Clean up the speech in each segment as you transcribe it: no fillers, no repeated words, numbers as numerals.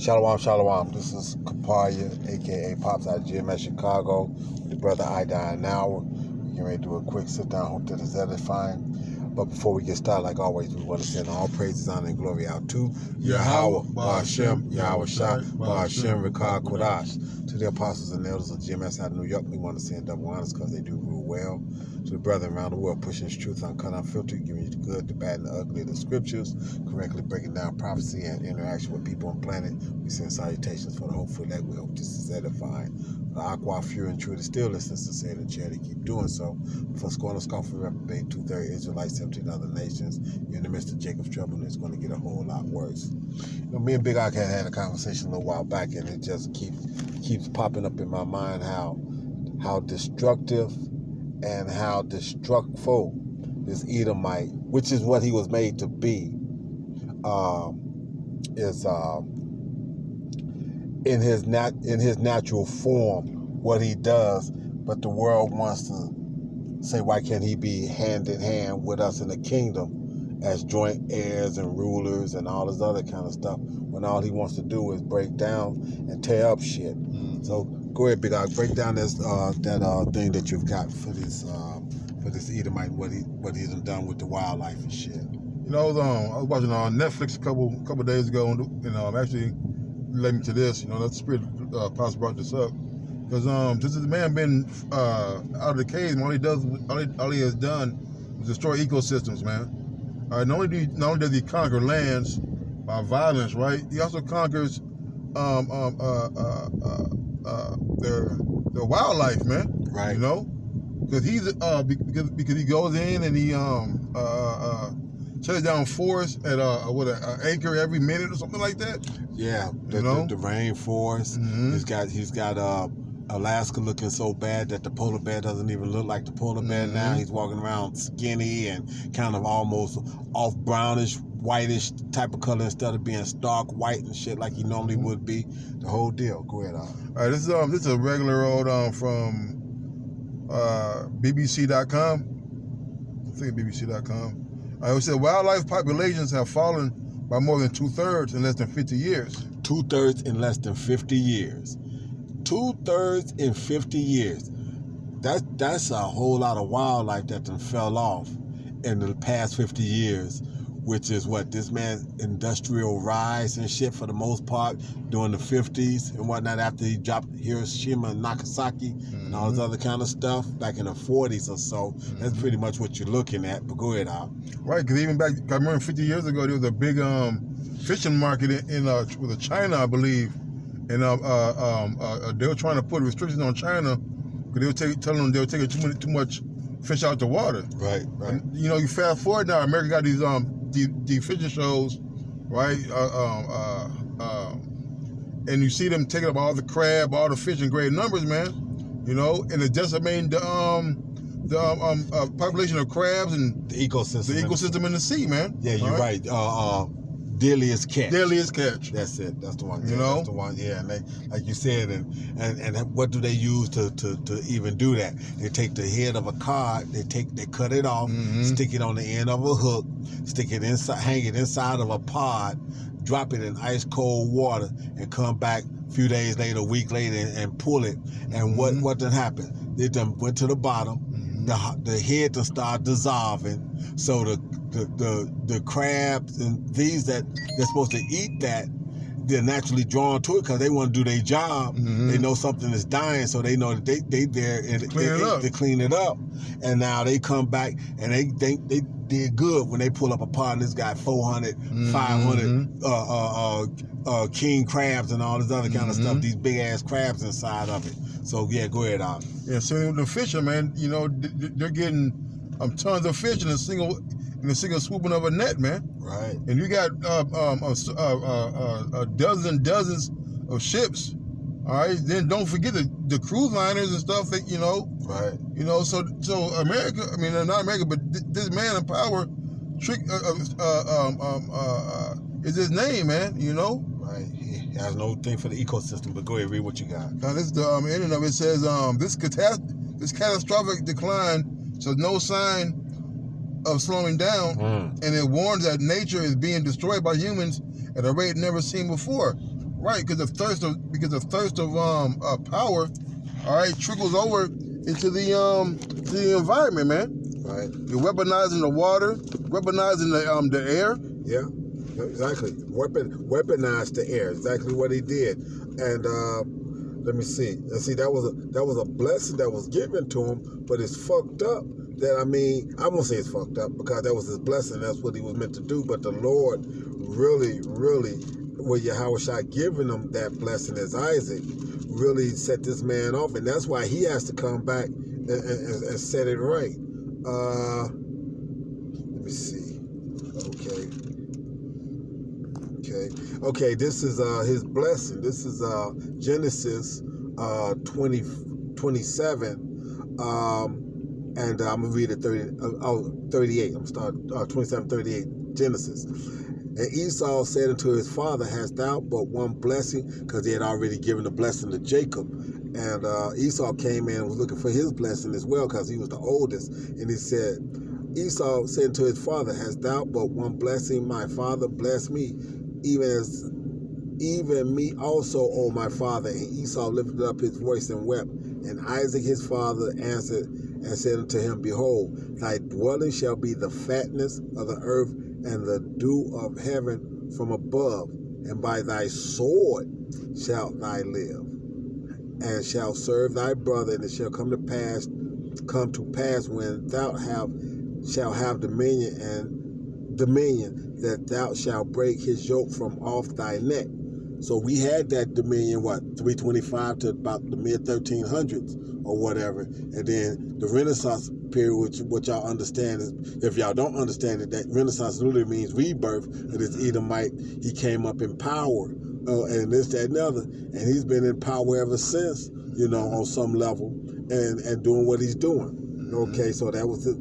Shalom, shalom. This is Kapalia, a.k.a. Pops out of GMS Chicago, with your brother I Die an Hour. We're getting ready to do a quick sit-down. Hope that is edifying. But before we get started, like always, we want to send all praises, honor, and glory out to Yahweh, Ba'ashem, Yahweh Shah, Ba'ashem, Rikah, Kodash. To the apostles and elders of GMS out of New York, we want to send double honors because they do rule well. To the brethren around the world, pushing this truth uncut, unfiltered, giving you the good, the bad, and the ugly of the scriptures, correctly breaking down prophecy and interaction with people on the planet. We send salutations for the hopeful elect. We hope this is edifying. The aqua, pure, and true, to still listen, sincere, and charity. Keep doing so. For scorn and scoffing, reprobate, 2/3 Israelites, 17 other nations. You're in the midst of Jacob's trouble, and it's going to get a whole lot worse. You know, me and Big Ak had a conversation a little while back, and it just keeps popping up in my mind how destructive and how destructful this Edomite, which is what he was made to be, is in his natural form, what he does. But the world wants to say, why can't he be hand in hand with us in the kingdom as joint heirs and rulers and all this other kind of stuff, when all he wants to do is break down and tear up shit. So go ahead, Big Dog, break down this that thing that you've got for this Edomite, what he's done with the wildlife and shit. You know, I was watching on Netflix a couple days ago, and actually led me to this. You know, that Spirit Pastor brought this up because this is the man been out of the cave. And all he has done is destroy ecosystems, man. Not only does he conquer lands by violence, right? He also conquers their wildlife, man. Right. You know, because because he goes in and he shuts down forests at an acre every minute or something like that. Yeah, the rainforest. Mm-hmm. He's got Alaska looking so bad that the polar bear doesn't even look like the polar bear now. He's walking around skinny and kind of almost off brownish, whitish type of color instead of being stark white and shit like he normally would be. The whole deal. Go ahead, All right, this is a regular old from BBC.com. I think BBC.com. It said wildlife populations have fallen by more than 2/3 in less than 50 years. 2/3 in less than 50 years. 2/3 in 50 years. That's a whole lot of wildlife that done fell off in the past 50 years, which is what this man's industrial rise and shit for the most part during the 50s and whatnot, after he dropped Hiroshima and Nagasaki and all this other kind of stuff back in the 40s or so. That's pretty much what you're looking at. But go ahead, Al. Right, because even back, I remember 50 years ago, there was a big fishing market with China, I believe, and they were trying to put restrictions on China because they were telling them they were taking too much fish out the water. Right. And, you know, you fast forward now, America got these fishing shows, right? And you see them taking up all the crab, all the fish in great numbers, man. You know, and it's decimating the population of crabs and the ecosystem in the sea, man. Yeah, you're right. Deadliest catch. Deadliest catch. That's it. That's the one. You know, that's the one. Yeah, and they, like you said, and what do they use to even do that? They take the head of a cod, they cut it off, stick it on the end of a hook, stick it inside, hang it inside of a pod, drop it in ice cold water, and come back a few days later, a week later, and pull it. And what done happened? They done went to the bottom. The head to start dissolving, so the crabs and these that they're supposed to eat that, they're naturally drawn to it because they want to do their job. They know something is dying, so they know that they there and they clean it up. And now they come back and they did good when they pull up a pod and this got 400, 500 king crabs and all this other kind of stuff. These big ass crabs inside of it. So yeah, go ahead, Al. Yeah, so the fishermen, man, you know, they're getting tons of fish in a single swooping of a net, man. Right. And you got dozens of ships. All right. Then don't forget the cruise liners and stuff that you know. Right. You know, so America. I mean, not America, but this man in power, is his name, man. You know. Right. He has no thing for the ecosystem. But go ahead, read what you got. Now this the ending of it says this catastrophic decline shows no sign of slowing down, and it warns that nature is being destroyed by humans at a rate never seen before. Right, because the thirst of power, all right, trickles over into the environment, man. Right. You're weaponizing the water, weaponizing the air. Yeah, exactly. Weaponized the air. Exactly what he did. And let me see. And see, that was a blessing that was given to him, but it's fucked up. That I won't say it's fucked up because that was his blessing. That's what he was meant to do. But the Lord really, with Yahweh Shai giving him that blessing as Isaac, really set this man off, and that's why he has to come back and set it right. Let me see. Okay. This is his blessing. This is Genesis 27. And I'm gonna read it 38. I'm starting 27:38. Genesis. And Esau said unto his father, "Hast thou but one blessing?" Because he had already given the blessing to Jacob. And Esau came in and was looking for his blessing as well because he was the oldest. And he said, Esau said to his father, "Hast thou but one blessing? My father, bless me, even me also, O my father." And Esau lifted up his voice and wept. And Isaac his father answered and said unto him, "Behold, thy dwelling shall be the fatness of the earth and the dew of heaven from above, and by thy sword shalt thou live, and shalt serve thy brother. And it shall come to pass when thou shalt have dominion, that thou shalt break his yoke from off thy neck." So we had that dominion, 325 to about the mid-1300s or whatever. And then the Renaissance period, which y'all understand, is, if y'all don't understand it, that Renaissance literally means rebirth. And this Edomite, he came up in power, and this, that, and the other. And he's been in power ever since, on some level, and doing what he's doing. Okay, so that was it.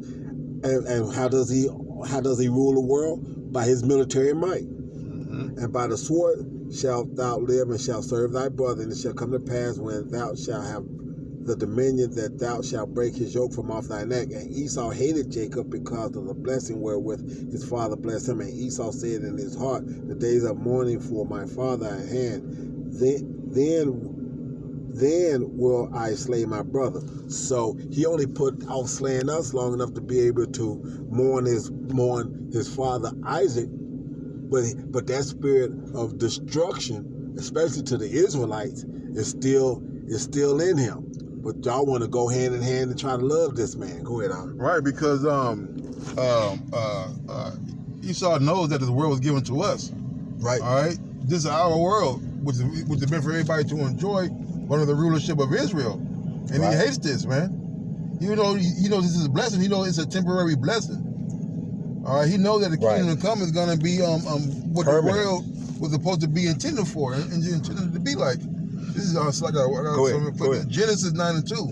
And how does he rule the world? By his military might. And by the sword shalt thou live, and shalt serve thy brother. And it shall come to pass when thou shalt have the dominion, that thou shalt break his yoke from off thy neck. And Esau hated Jacob because of the blessing wherewith his father blessed him. And Esau said in his heart, "The days of mourning for my father are at hand. Then will I slay my brother." So he only put off slaying us long enough to be able to mourn his father Isaac. But that spirit of destruction, especially to the Israelites, is still in him. But y'all want to go hand in hand and try to love this man. Go ahead, Al. Right, because Esau knows that this world was given to us. Right. All right. This is our world, which is meant for everybody to enjoy under the rulership of Israel, and Right. he hates this, man. He knows this is a blessing. He knows it's a temporary blessing. All right. He knows that the kingdom to come is going to be what Permanent. the world was supposed to be intended for and intended to be like. This is like Genesis 9:2.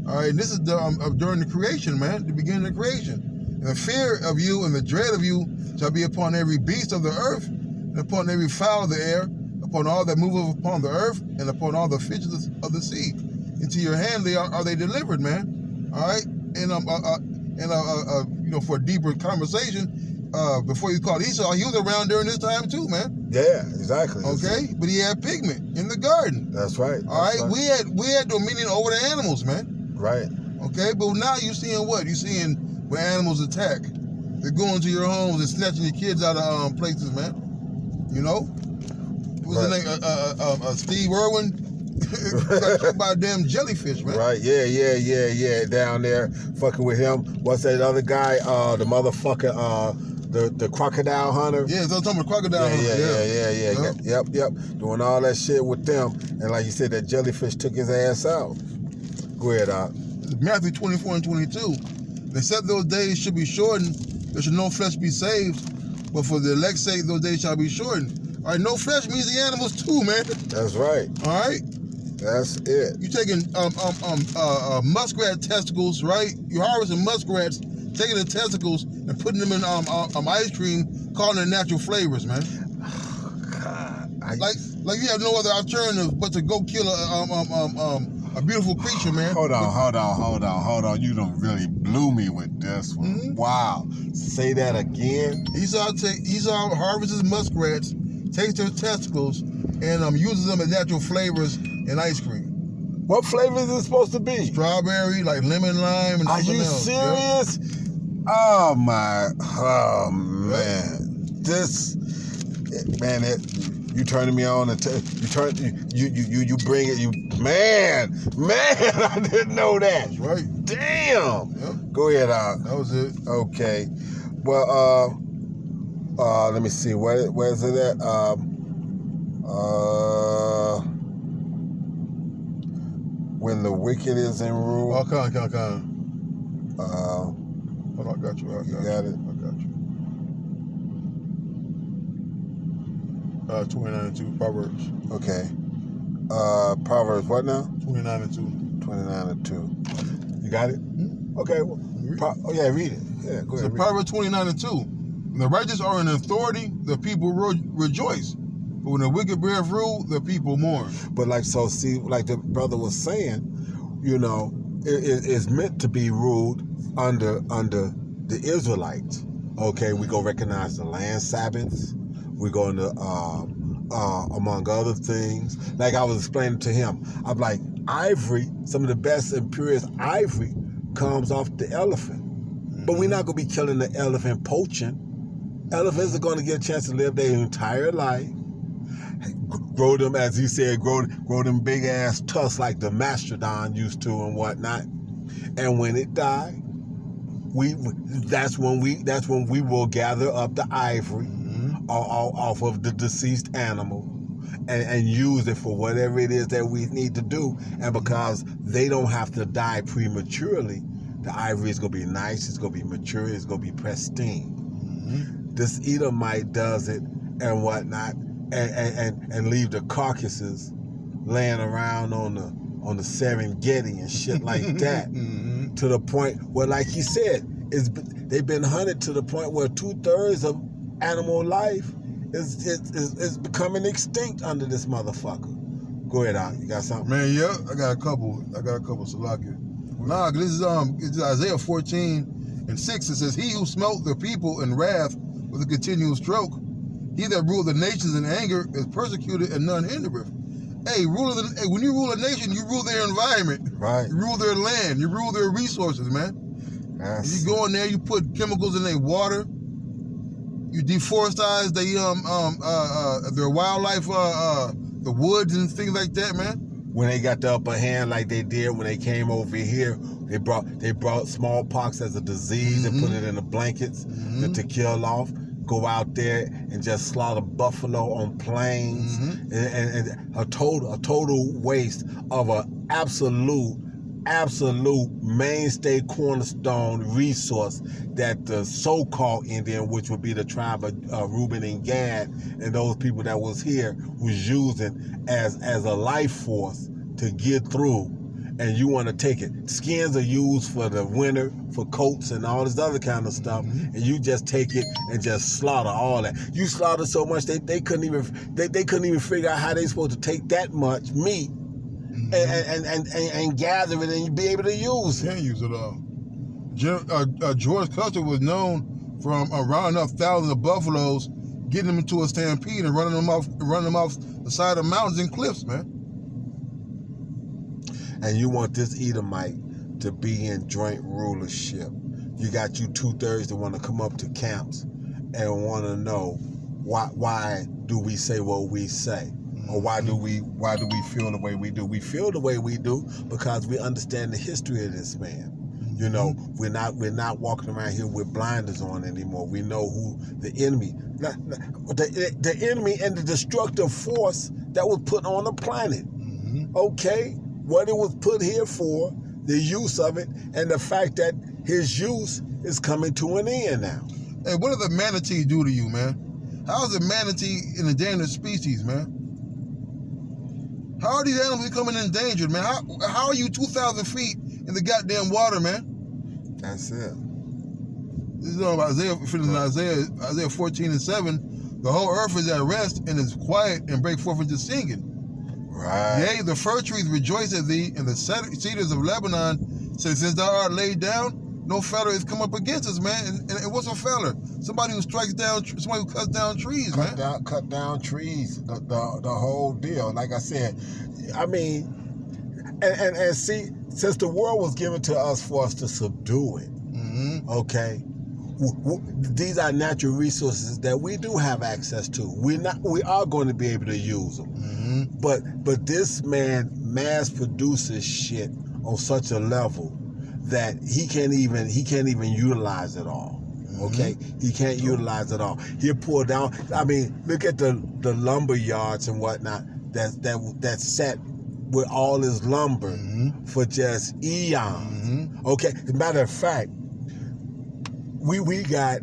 All right, and this is during the creation, man, the beginning of creation. And the fear of you and the dread of you shall be upon every beast of the earth, and upon every fowl of the air, upon all that moveth upon the earth, and upon all the fishes of the sea. Into your hand are they delivered, man. All right, and for a deeper conversation, before you called Esau, he was around during this time too, man. Yeah, exactly. Okay, but he had pigment in the garden. That's right. All right, we had dominion over the animals, man. Right. Okay, but now you're seeing what? You're seeing when animals attack. They're going to your homes and snatching your kids out of places, man. What's his name? Steve Irwin. Got killed by a damn jellyfish, man. Right. Yeah. Down there, fucking with him. What's that other guy? The motherfucker. The crocodile hunter. Yeah, so I'm talking about crocodile hunter. Yeah. Yep. Doing all that shit with them, and like you said, that jellyfish took his ass out. Go ahead, Doc. Matthew 24:22. Except those days should be shortened, there should no flesh be saved, but for the elect's sake, those days shall be shortened. All right, no flesh means the animals too, man. That's right. All right. That's it. You taking muskrat testicles, right? You harvesting muskrats, taking the testicles and putting them in ice cream, calling it natural flavors, man. God, like you have no other alternative but to go kill a beautiful creature, man. Hold on. You done really blew me with this one. Mm-hmm. Wow. Say that again. Esau harvests muskrats, takes their testicles, and uses them as natural flavors in ice cream. What flavor is it supposed to be? Strawberry, like lemon, lime, and Are something you else. serious? Yep. Oh man, this man, you turning me on and you bring it. Man, I didn't know that. That's right. Damn. Yep. Go ahead, That was it. Okay. Well, let me see. Where's it at? When the wicked is in rule. Oh, come on. Hold on, I got you. got it. I got you. 29:2 Proverbs. Okay. Proverbs what now? 29:2. 29:2. You got it? Mm-hmm. Okay. Well, read it. Yeah, go So ahead. Proverbs 29:2. When the righteous are in authority, the people rejoice. But when the wicked bear rule, the people mourn. But like the brother was saying, it's meant to be ruled under the Israelites. Okay, we go recognize the land Sabbaths. We're going to, among other things. Like I was explaining to him, I'm like, ivory, some of the best and purest ivory comes off the elephant. But we're not going to be killing the elephant poaching. Elephants are going to get a chance to live their entire life. Grow them, as he said, grow them big ass tusks like the mastodon used to and whatnot. And when it died, that's when we will gather up the ivory off of the deceased animal and use it for whatever it is that we need to do. And because they don't have to die prematurely, the ivory is gonna be nice, it's gonna be mature, it's gonna be pristine. This Edomite does it and whatnot, and leave the carcasses laying around on the Serengeti and shit like that. To the point where, like he said, they've been hunted to the point where 2/3 of animal life is becoming extinct under this motherfucker. Go ahead, Al. You got something? Man, yeah, I got a couple, Salaki. Nah, this is it's Isaiah 14:6. It says, "He who smote the people in wrath with a continual stroke, he that ruled the nations in anger is persecuted and none hindereth." Hey, when you rule a nation, you rule their environment. Right. You rule their land. You rule their resources, man. You go in there, you put chemicals in their water. You deforestize their wildlife, the woods and things like that, man. When they got the upper hand, like they did when they came over here, they brought smallpox as a disease and put it in the blankets to kill off. Go out there and just slaughter buffalo on plains, and a total waste of a absolute mainstay cornerstone resource that the so-called Indian, which would be the tribe of Reuben and Gad, and those people that was here, was using as a life force to get through. And you want to take it. Skins are used for the winter, for coats and all this other kind of stuff. And you just take it and just slaughter all that. You slaughter so much they couldn't even figure out how they supposed to take that much meat and gather it and be able to use it. Can't use it all. George Custer was known from rounding up thousands of buffaloes, getting them into a stampede and running them off the side of mountains and cliffs, man. And you want this Edomite to be in joint rulership. You got you 2/3 that want to come up to camps and want to know why do we say what we say, or why do we feel the way we do? We feel the way we do because we understand the history of this man. You know, we're not walking around here with blinders on anymore. We know who the enemy, the enemy and the destructive force that was put on the planet. Okay. What it was put here for, the use of it, and the fact that his use is coming to an end now. Hey, what does the manatee do to you, man? How is a manatee an endangered species, man? How are these animals becoming endangered, man? How are you 2,000 feet in the goddamn water, man? That's it. This is Isaiah 14:7. The whole earth is at rest and is quiet and break forth into singing. Right. Yea, the fir trees rejoice at thee, and the cedars of Lebanon say, since thou art laid down, no feller has come up against us, man. And what's a feller? Somebody who strikes down, somebody who cuts down trees, man. Cut down trees. The whole deal. Like I said, I mean, and see, since the world was given to us for us to subdue it, okay. These are natural resources that we do have access to. We are going to be able to use them. But this man mass produces shit on such a level that he can't even utilize it all. Okay, he can't utilize it all. He'll pull down. I mean, look at the lumber yards and whatnot that's set with all his lumber for just eons. Okay, as a matter of fact, we've got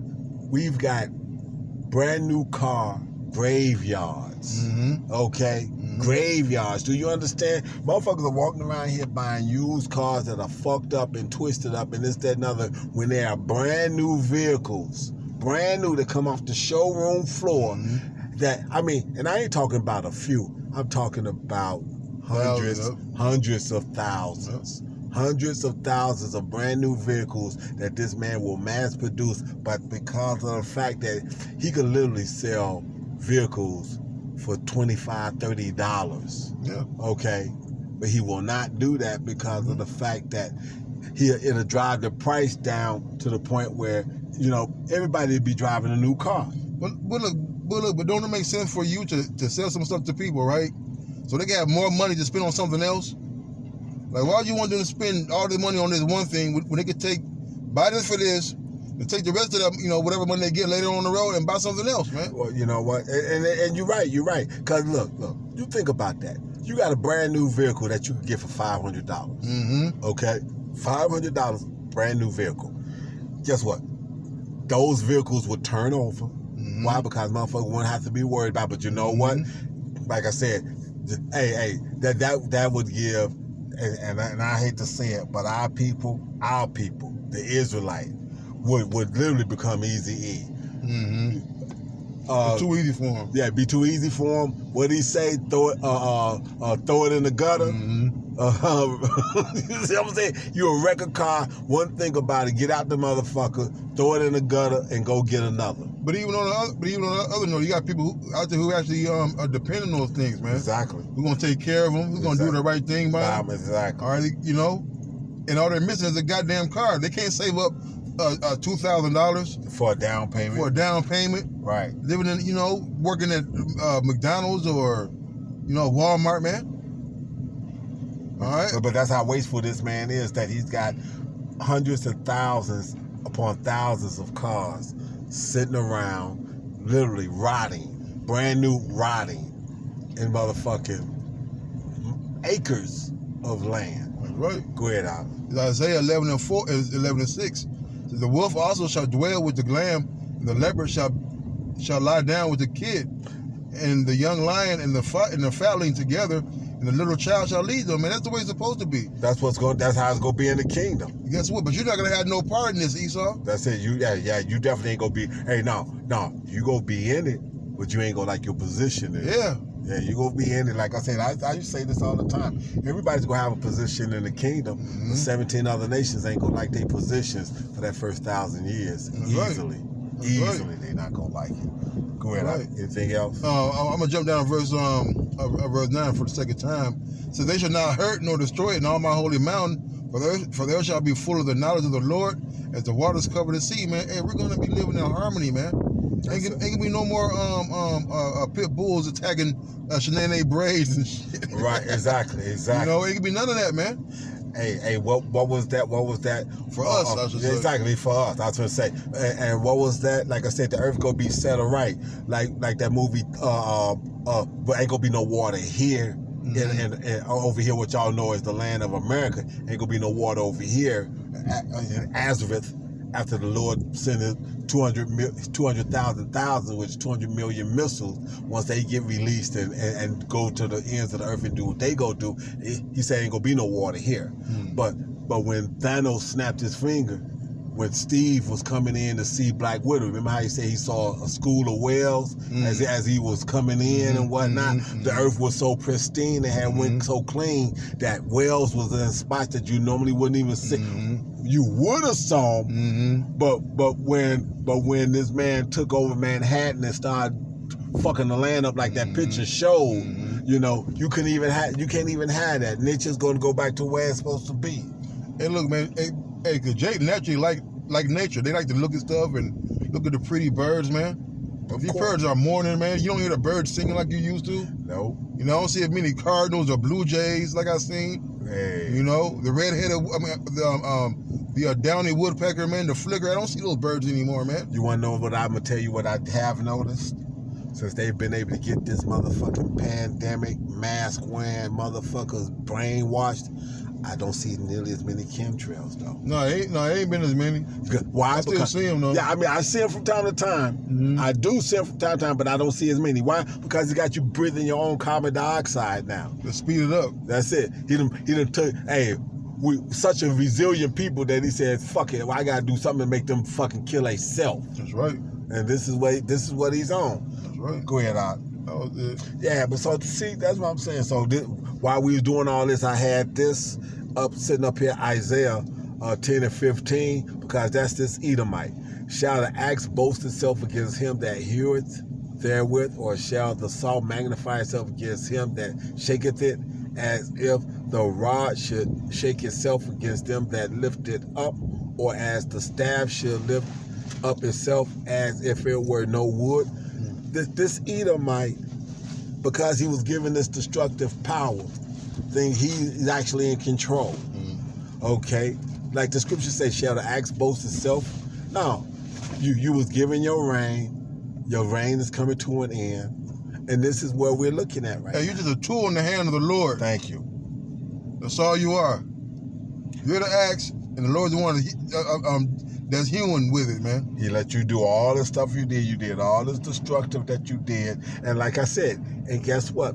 brand new car graveyards. Okay, graveyards. Do you understand? Motherfuckers are walking around here buying used cars that are fucked up and twisted up and this, that, and other, when they are brand new vehicles, brand new, that come off the showroom floor. That, I mean, and I ain't talking about a few. I'm talking about hundreds of thousands. Hundreds of thousands of brand new vehicles that this man will mass produce, but because of the fact that he could literally sell vehicles for $25, $30. Yeah. Okay. But he will not do that because of the fact that it'll drive the price down to the point where, you know, everybody will be driving a new car. But don't it make sense for you to sell some stuff to people, right? So they can have more money to spend on something else? Like, why do you want them to spend all the money on this one thing when they could buy this for this, and take the rest of them, you know, whatever money they get later on the road and buy something else, man? Well, you know what? And you're right. Because look, you think about that. You got a brand new vehicle that you can get for $500. Okay? $500, brand new vehicle. Guess what? Those vehicles would turn over. Why? Because motherfuckers won't have to be worried about it. But you know what? Like I said, that would give, and I hate to say it, but our people, the Israelite, would literally become Easy E. It's too easy for him. Yeah, it'd be too easy for him. What'd he say? Throw it in the gutter. You see what I'm saying? You're a record car. One thing about it, get out the motherfucker, throw it in the gutter, and go get another. But even on the other note, you got people out there who actually are depending on those things, man. Exactly. We're gonna take care of them. We're gonna do the right thing by them. Exactly. All right, you know, and all they're missing is a goddamn car. They can't save up $2,000 for a down payment. Right. Living in, you know, working at McDonald's or, you know, Walmart, man. All right. But that's how wasteful this man is, that he's got hundreds of thousands upon thousands of cars sitting around, literally rotting, brand new rotting in motherfucking acres of land. That's right. Go ahead, Al. Isaiah 11:6. The wolf also shall dwell with the lamb, and the leopard shall lie down with the kid, and the young lion and the fatling together, and the little child shall lead them. And that's the way it's supposed to be. That's how it's gonna be in the kingdom. Guess what? But you're not gonna have no part in this, Esau. That's it. You definitely ain't gonna be. Hey, no, you gonna be in it, but you ain't gonna like your position in it. Yeah, you gonna be in it. Like I said, I used to say this all the time. Everybody's gonna have a position in the kingdom. The 17 other nations ain't gonna like their positions for that first 1,000 years. Easily. They're not gonna like it. Go ahead. Right. Anything else? I'm gonna jump down to verse 9 for the second time. So they shall not hurt nor destroy it in all my holy mountain, for there shall be full of the knowledge of the Lord as the waters cover the sea, man. Hey, we're gonna be living in harmony, man. Ain't gonna be no more pit bulls attacking Shanae braids and shit. Right, exactly. You know, it could be none of that, man. Hey, what was that? For us, I should say. Exactly, for us. I was going to say. And what was that? Like I said, the earth gonna be set right. Like that movie. But ain't gonna be no water here. And over here, what y'all know is the land of America. Ain't gonna be no water over here in Azareth after the Lord sent 200,000, which 200 million missiles, once they get released and go to the ends of the earth and do what they go do. He said ain't gonna be no water here. But when Thanos snapped his finger, when Steve was coming in to see Black Widow. Remember how he said he saw a school of whales as he was coming in and whatnot? The earth was so pristine, it had went so clean that whales was in spots that you normally wouldn't even see. You would have saw them, but when this man took over Manhattan and started fucking the land up like that picture showed, you know, you can't even have that. Nature's going to go back to where it's supposed to be. Hey, look, man. Hey, cause Jake naturally like nature. They like to look at stuff and look at the pretty birds, man. If these birds are mourning, man, you don't hear the birds singing like you used to. No. You know, I don't see as many cardinals or blue jays like I seen. Hey. You know, the red-headed, the downy woodpecker, man, the flicker. I don't see those birds anymore, man. You want to know what I'm gonna tell you? What I have noticed since they've been able to get this motherfucking pandemic, mask wearing motherfuckers brainwashed. I don't see nearly as many chemtrails though. No, it ain't been as many. Why? I still see them though. Yeah, I mean, I see them from time to time. I do see them from time to time, but I don't see as many. Why? Because he got you breathing your own carbon dioxide now. To speed it up. That's it. He done took. Hey, we such a resilient people that he said, "Fuck it, well, I gotta do something to make them fucking kill themselves." That's right. And this is what he's on. That's right. Go ahead, Art. That was it. Yeah, but so see, that's what I'm saying. So while we was doing all this, I had this sitting up here, Isaiah 10 and 15, because that's this Edomite. Shall the axe boast itself against him that heareth therewith, or shall the saw magnify itself against him that shaketh it, as if the rod should shake itself against them that lift it up, or as the staff should lift up itself as if it were no wood? This Edomite, because he was given this destructive power thing, he's actually in control. Okay? Like the scripture says, shall the axe boast itself? No. You was given your reign. Your reign is coming to an end. And this is where we're looking at right now. You're just a tool in the hand of the Lord. Thank you. That's all you are. You're the axe, and the Lord's the one that's human with it, man. He let you do all the stuff you did. You did all this destructive that you did. And like I said, and guess what?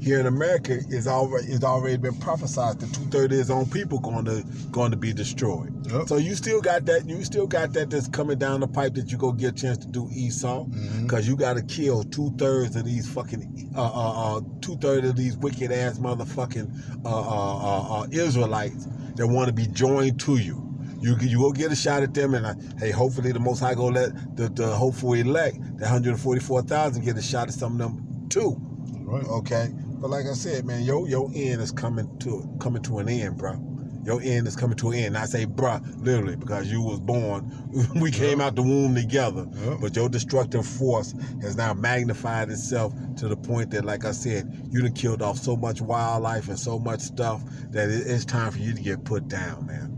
Here in America, it's already been prophesied that 2/3 of his own people going to be destroyed. Yep. So you still got that. You still got that that's coming down the pipe that you go get a chance to do Esau, because you got to kill 2/3 of these fucking 2/3 of these wicked ass motherfucking Israelites that want to be joined to you. You go get a shot at them, and hey, hopefully the Most High go let the hopeful elect, the 144,000, get a shot at some of them too. Right. Okay. But like I said, man, your end is coming to an end, bro. Your end is coming to an end. And I say, bruh, literally, because you was born, we came out the womb together. But your destructive force has now magnified itself to the point that, like I said, you done killed off so much wildlife and so much stuff that it's time for you to get put down, man.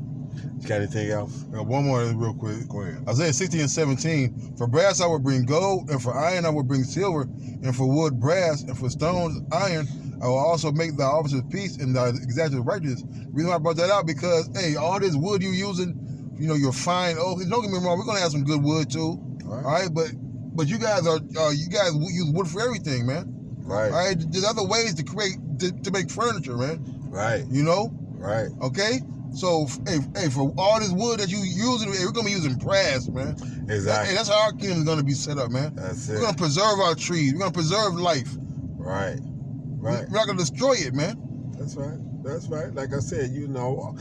You got anything else? One more real quick. Go ahead. Isaiah 60 and 17. For brass I will bring gold, and for iron I will bring silver, and for wood brass, and for stones iron. I will also make thy officers peace and thy exacted righteousness. The reason why I brought that out, because hey, all this wood you using, you know, you're fine. Oh, don't get me wrong, we're gonna have some good wood too. All right, but you guys use wood for everything, man. Right. All right, there's other ways to to make furniture, man. Right. You know. Right. Okay. So, hey, for all this wood that you using, we're gonna be using brass, man. Exactly. Hey, that's how our kingdom is gonna be set up, man. That's it. We're gonna preserve our trees. We're gonna preserve life. Right. Right. We're not gonna destroy it, man. That's right. That's right. Like I said, you know,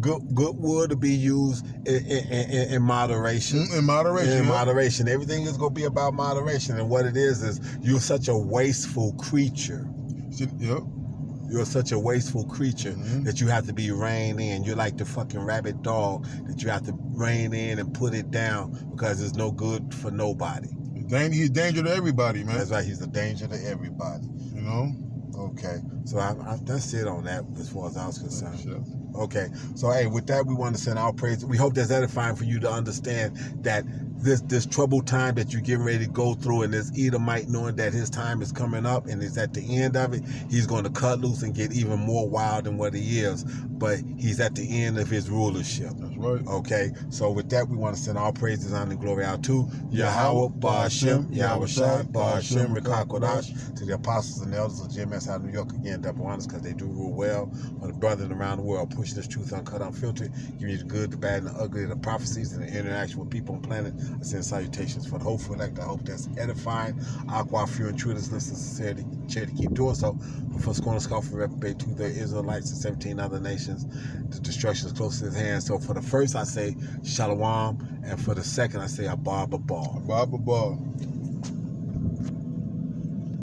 good wood to be used in moderation. In moderation. In moderation. Everything is gonna be about moderation. And what it is you're such a wasteful creature. Yep. You're such a wasteful creature that you have to be reined in. You're like the fucking rabid dog that you have to rein in and put it down because it's no good for nobody. He's a danger to everybody, man. That's right. He's a danger to everybody. You know? Okay. So that's it on that as far as I was concerned. Sure. Okay. So, hey, with that, we want to send our praise. We hope that's edifying for you to understand that this troubled time that you're getting ready to go through, and this Edomite knowing that his time is coming up and is at the end of it, he's going to cut loose and get even more wild than what he is. But he's at the end of his rulership. That's right. Okay, so with that, we want to send all praises, honor, and glory out to Yahweh, Ba'ashem, Yahweh Shai, Ba'ashem, Rekah Kodash, to the apostles and elders of GMS out of New York, again, double honors, because they do rule well. For the brethren around the world, pushing this truth uncut, unfiltered, giving you the good, the bad, and the ugly, the prophecies, and the interaction with people on planet. I send salutations for the hopeful elect. I hope that's edifying. Aqua, few intruders, listen, sincerity, charity, keep doing so. But for scorn, scoff, and reprobate to the Israelites and 17 other nations, the destruction is close to his hand. So for the first, I say Shalom, and for the second, I say Abba, Abba. Abba, Abba.